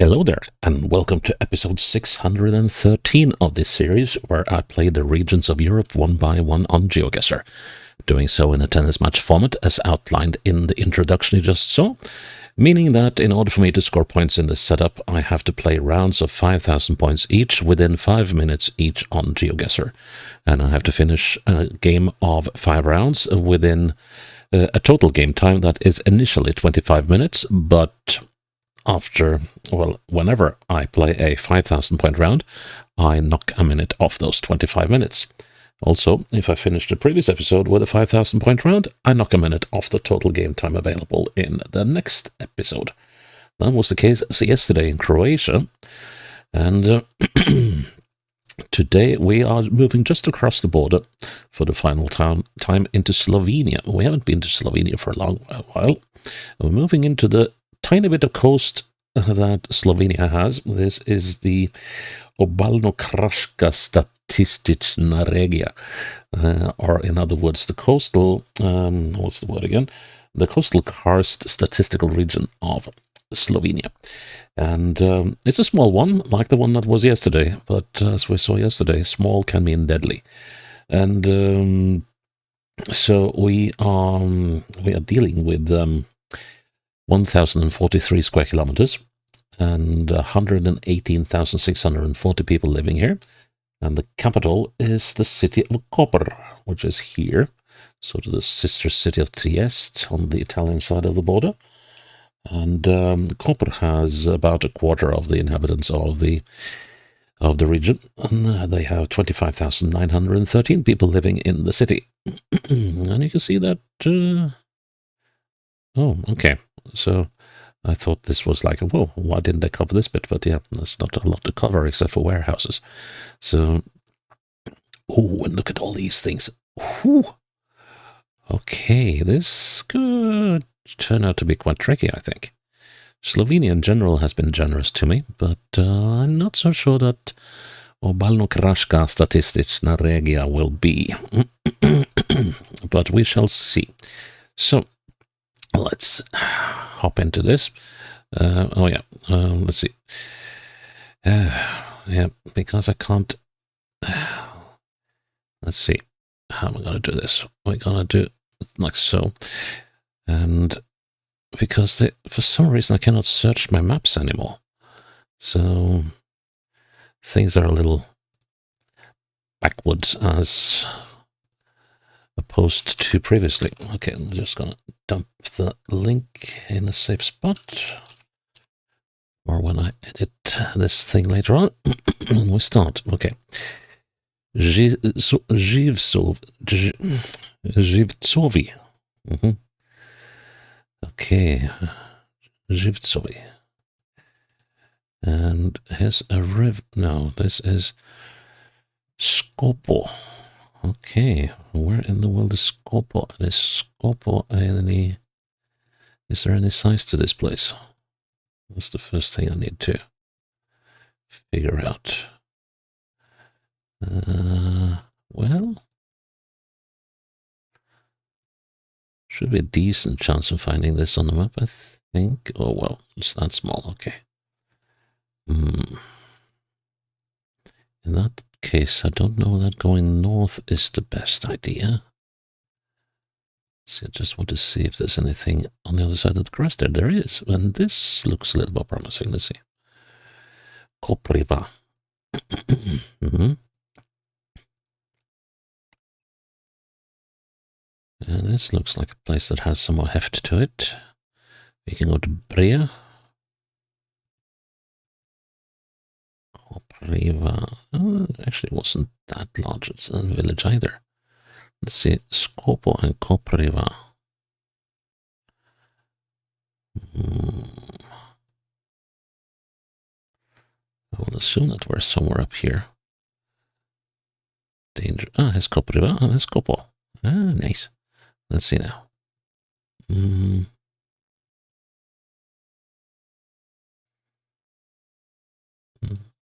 Hello there, and welcome to episode 613 of this series, where I play the regions of Europe one by one on GeoGuessr, doing so in a tennis match format as outlined in the introduction you just saw, meaning that in order for me to score points in this setup, I have to play rounds of 5,000 points each within 5 minutes each on GeoGuessr, and I have to finish a game of 5 rounds within a total game time that is initially 25 minutes, but whenever I play a 5,000 point round, I knock a minute off those 25 minutes. Also, if I finish the previous episode with a 5,000 point round, I knock a minute off the total game time available in the next episode. That was the case yesterday in Croatia, and today we are moving just across the border for the final time into Slovenia. We haven't been to Slovenia for a long while. We're moving into the tiny bit of coast that Slovenia has. This is the Obalno-kraška statistična regija, or in other words, the coastal, what's the word again? The coastal karst statistical region of Slovenia. And it's a small one, like the one that was yesterday, but as we saw yesterday, small can mean deadly. And so we are dealing with 1,043 square kilometers and 118,640 people living here. And the capital is the city of Koper, which is here, sort of the sister city of Trieste on the Italian side of the border. And Koper has about a quarter of the inhabitants of the region, and they have 25,913 people living in the city. And you can see that. Oh, okay. So I thought this was like, whoa, why didn't they cover this bit? But yeah, there's not a lot to cover except for warehouses. So, oh, and look at all these things. Whew. Okay, this could turn out to be quite tricky, I think. Slovenia in general has been generous to me, but I'm not so sure that Obalno-kraška statistična regija will be. But we shall see. So, let's hop into this. Let's see. Yeah, because I can't. Let's see. How am I going to do this? We're going to do like so. And because for some reason I cannot search my maps anymore. So things are a little backwards as opposed to previously. Okay, I'm just going to dump the link in a safe spot, or when I edit this thing later on. And we start. Okay. Živcovi. Okay. Živcovi. And here's a river. No, this is Skopo. Okay, where in the world is Skopo? Is Skopo any... Is there any size to this place? That's the first thing I need to figure out. Well, should be a decent chance of finding this on the map, I think. Oh, well, it's that small. Okay. In that case, I don't know that going north is the best idea. So I just want to see if there's anything on the other side of the crest there. There is, and this looks a little more promising. Let's see. Kopriva. And this looks like a place that has some more heft to it. We can go to Brea. Kopriva. Oh, actually, it wasn't that large. It's a village either. Let's see. Skopo and Kopriva. I will assume that we're somewhere up here. Danger. Ah, here's Kopriva and here's Skopo. Ah, nice. Let's see now.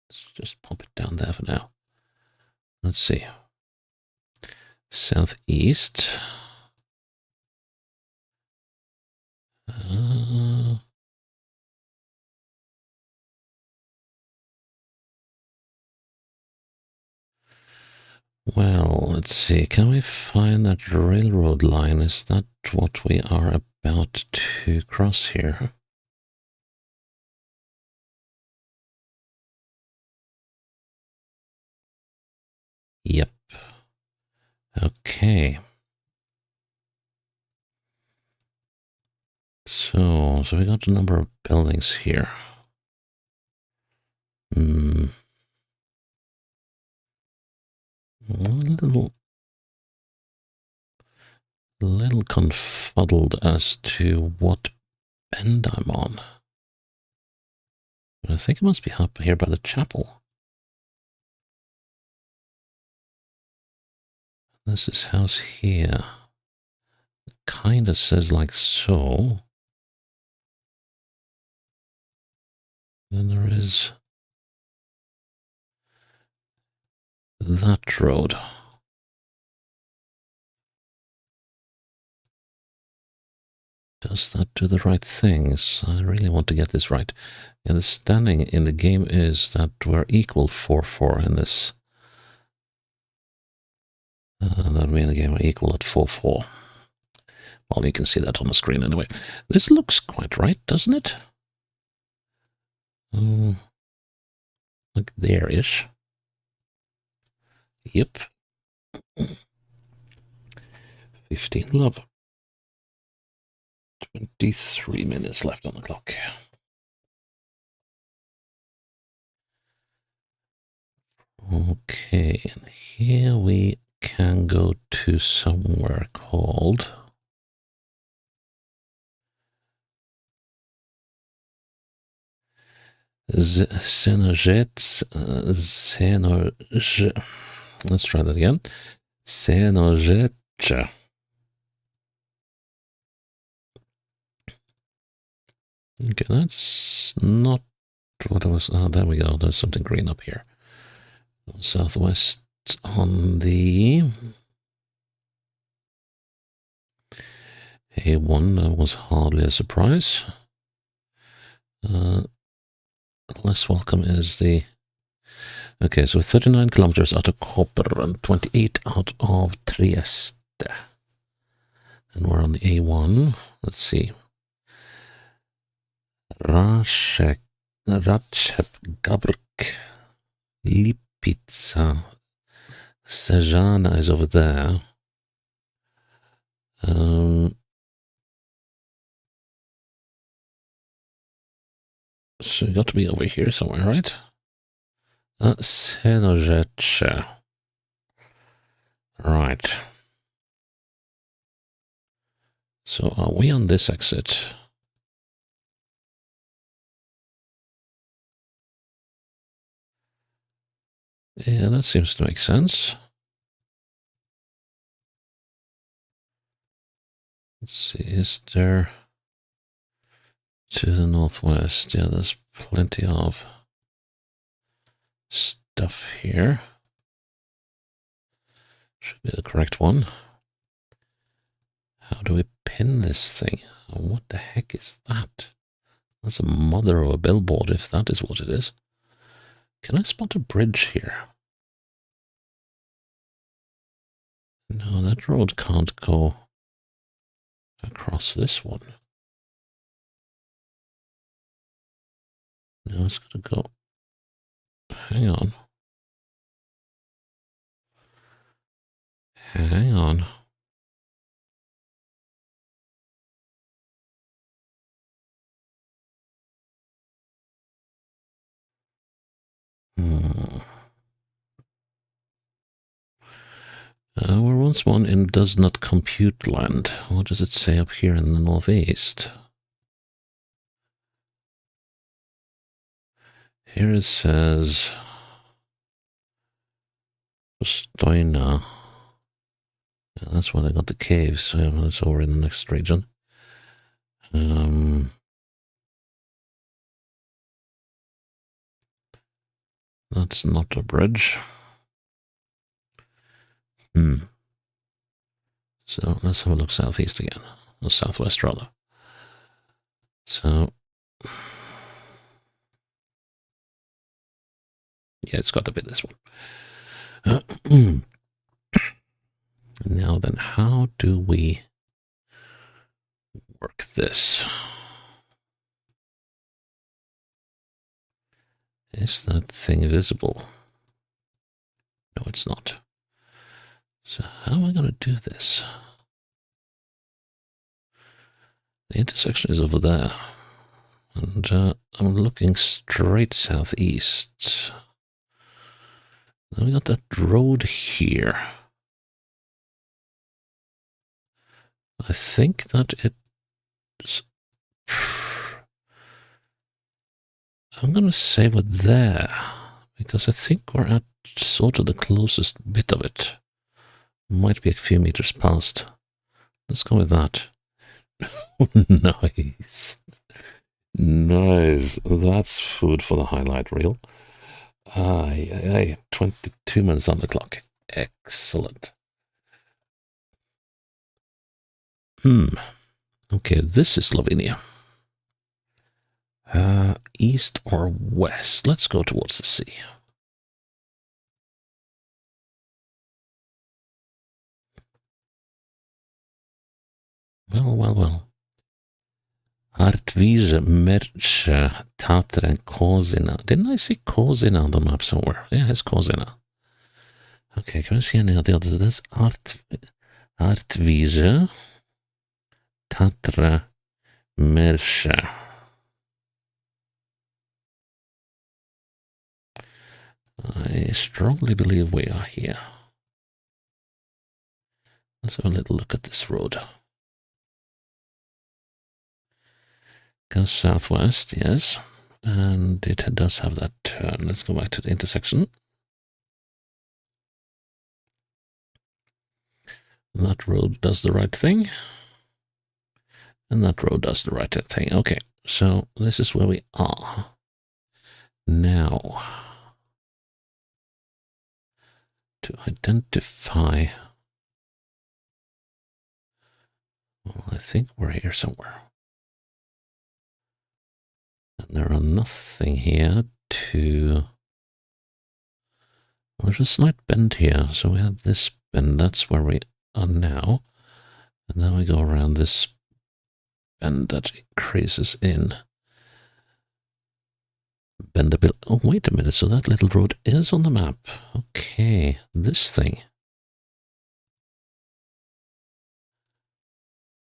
Let's just pop it down there for now. Let's see. Southeast. Well, let's see. Can we find that railroad line? Is that what we are about to cross here? Yep. Okay. So we got a number of buildings here. A little confuddled as to what bend I'm on. But I think it must be up here by the chapel. This is house here. It kind of says like so. Then there is that road. Does that do the right things? I really want to get this right. Yeah, the standing in the game is that we're equal 4-4 in this. That would mean the game are equal at 4-4. Well, you can see that on the screen anyway. This looks quite right, doesn't it? Like there-ish. Yep. 15 love. 23 minutes left on the clock. Okay, and here we can go to somewhere called Let's try that again. Senojetcha. Okay, that's not what I was. Oh, there we go. There's something green up here. Southwest on the A1 was hardly a surprise. Less welcome is the... Okay, so 39 kilometers out of Koper and 28 out of Trieste. And we're on the A1. Let's see. Racek, Gabrk, Lipica, Sejana is over there. So you got to be over here somewhere, right? Senojetche. Right. So are we on this exit? Yeah, that seems to make sense. Let's see, is there... To the northwest, yeah, there's plenty of stuff here. Should be the correct one. How do we pin this thing? What the heck is that? That's a mother of a billboard, if that is what it is. Can I spot a bridge here? No, that road can't go across this one. No, it's got to go... Hang on. Hang on. We're once one in does not compute land. What does it say up here in the northeast? Here it says Stoina. Yeah, that's where they got the caves, so that's over in the next region. That's not a bridge. So let's have a look southeast again. Or southwest, rather. So... Yeah, it's got to be this one. Now then, how do we work this? Is that thing visible? No, it's not. So how am I going to do this? The intersection is over there. And I'm looking straight southeast. Then we got that road here. I think that it's... I'm going to say we're there, because I think we're at sort of the closest bit of it. Might be a few meters past. Let's go with that. Nice. Nice. That's food for the highlight reel. 22 minutes on the clock. Excellent. Okay, this is Slovenia. East or west? Let's go towards the sea. Well. Artvirze, Merce, Tatren, Kozina. Didn't I see Kozina on the map somewhere? Yeah, it's Kozina. Okay, can we see any of the others? There's Artvirze, Tatra, Merce. I strongly believe we are here. Let's have a little look at this road. Goes southwest, yes. And it does have that turn. Let's go back to the intersection. That road does the right thing. And that road does the right thing. Okay, so this is where we are. Now, to identify... Well, I think we're here somewhere. And there are nothing here to... There's a slight bend here, so we have this bend, that's where we are now. And then we go around this bend that increases in bendability. Oh, wait a minute, so that little road is on the map. Okay, this thing.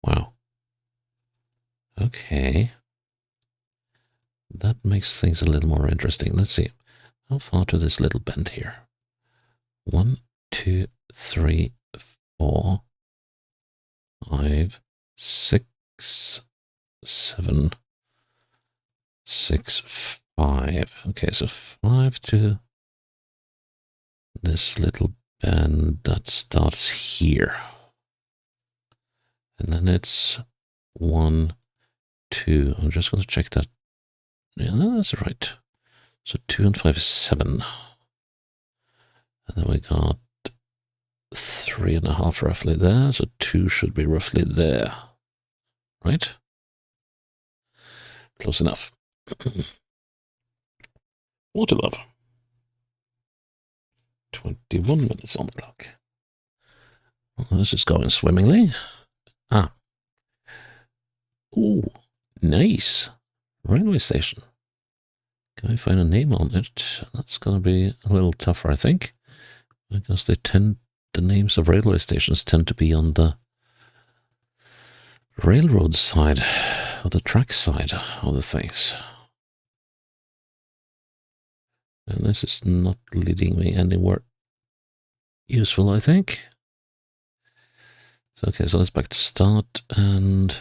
Wow. Okay. That makes things a little more interesting. Let's see. How far to this little bend here? 1, 2, 3, 4, 5, 6, 7, 6, 5. Okay, so 5 to this little bend that starts here. And then it's 1, 2. I'm just going to check that. Yeah, that's right. So 2 and 5 is 7. And then we got 3.5 roughly there. So 2 should be roughly there. Right? Close enough. Water love. 21 minutes on the clock. Well, this is going swimmingly. Ah. Ooh, nice. Railway station. Can I find a name on it? That's going to be a little tougher, I think. Because the names of railway stations tend to be on the railroad side, or the track side of the things. And this is not leading me anywhere useful, I think. Okay, so let's back to start, and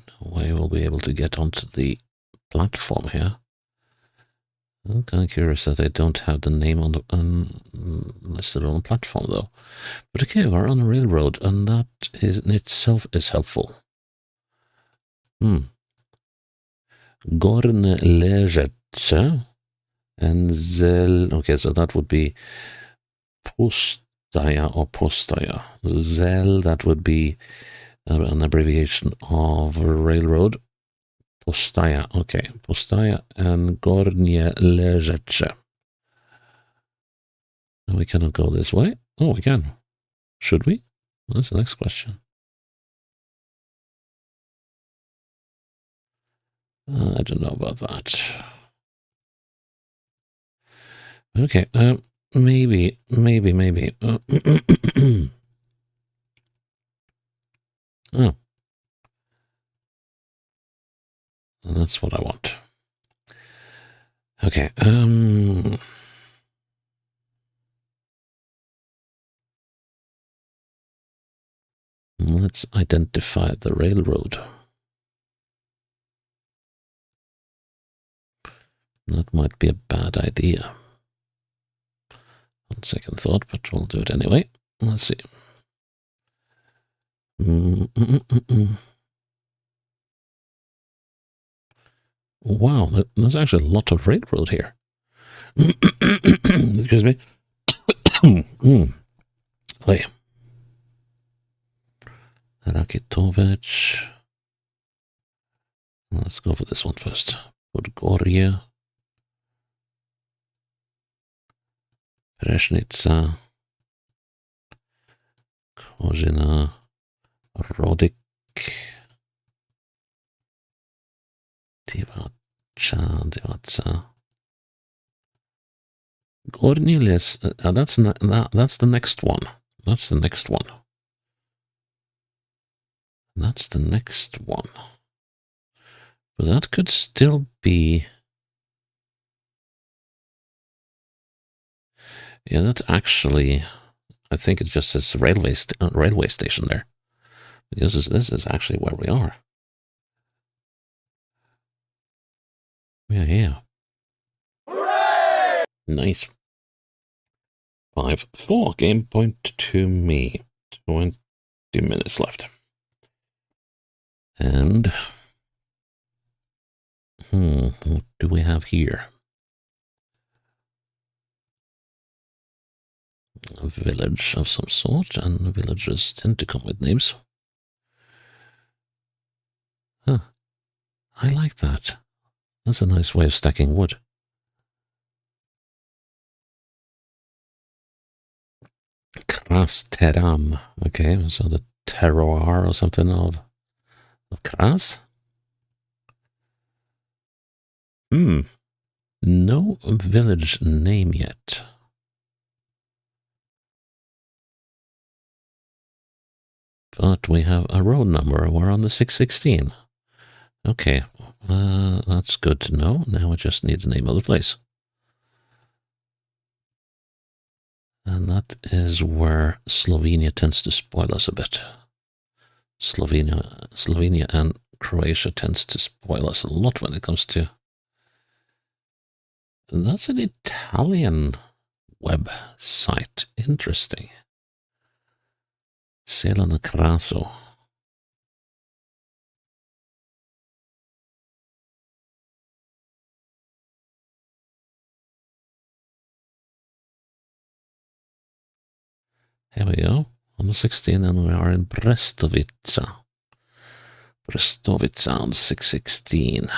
no way we'll be able to get onto the platform here. I'm kind of curious that they don't have the name on the listed on the platform, though. But okay, we're on a railroad, and that is in itself is helpful. Gorne Leżece and Zel. Okay, so that would be Postaya or Postaya. Zel, that would be an abbreviation of railroad. Postaya, okay. Postaya and Gornie Leżece. And we cannot go this way. Oh, we can. Should we? That's the next question. I don't know about that. Okay, maybe. Oh, that's what I want. Okay, let's identify the railroad. That might be a bad idea. On second thought, but we'll do it anyway. Let's see. Wow, there's actually a lot of railroad here. Excuse me. Wait. Rakitovich. Let's go for this one first. Podgorje. Prešnica. Kožina. Rodik. Divaca. Gornji les. That's the next one. That's the next one. That's the next one. But that could still be... Yeah, that's actually... I think it just says railway station there. Because this is actually where we are. Yeah. Hooray! Nice. 5-4. Game point to me. 20 minutes left. And... what do we have here? A village of some sort, and villages tend to come with names. Huh. I like that. That's a nice way of stacking wood. Krasteram. Okay, so the terroir or something of Kras? No village name yet. But we have a road number. We're on the 616. Okay, that's good to know. Now I just need the name of the place. And that is where Slovenia tends to spoil us a bit. Slovenia and Croatia tends to spoil us a lot when it comes to... That's an Italian website. Interesting. Obalno-kraška. Here we go. On the 16, and we are in Brestovica. Brestovica on the 616.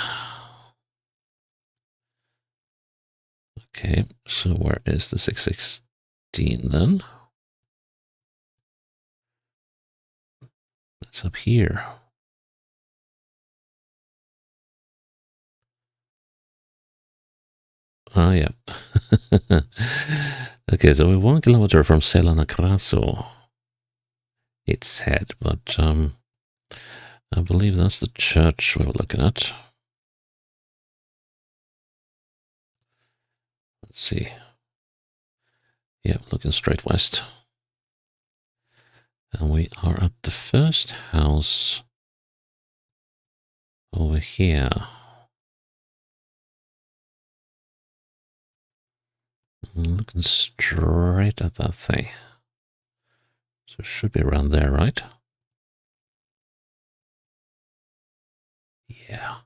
Okay, so where is the 616 then? It's up here. Ah, yeah. Okay, so we're 1 kilometer from Obalno-kraška. Its head, but I believe that's the church we were looking at. Let's see. Yeah, looking straight west. And we are at the first house over here. Looking straight at that thing. So it should be around there, right? Yeah.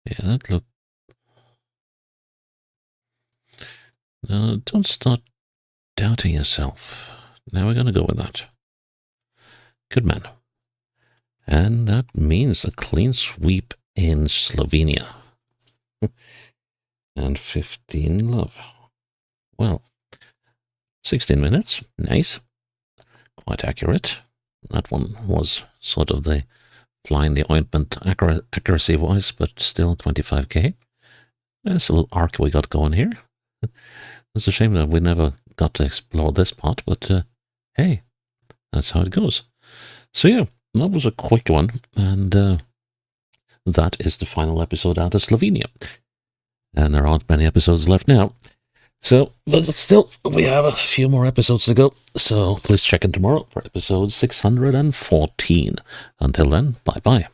Yeah, that look... No, don't start doubting yourself. Now we're going to go with that. Good man. And that means a clean sweep in Slovenia. And 15 love. Well, 16 minutes. Nice. Quite accurate. That one was sort of the fly in the ointment accuracy-wise, but still 25k. There's a little arc we got going here. It's a shame that we never got to explore this part, but hey, that's how it goes. So yeah, that was a quick one, and that is the final episode out of Slovenia. And there aren't many episodes left now. So, but still, we have a few more episodes to go, so please check in tomorrow for episode 614. Until then, bye-bye.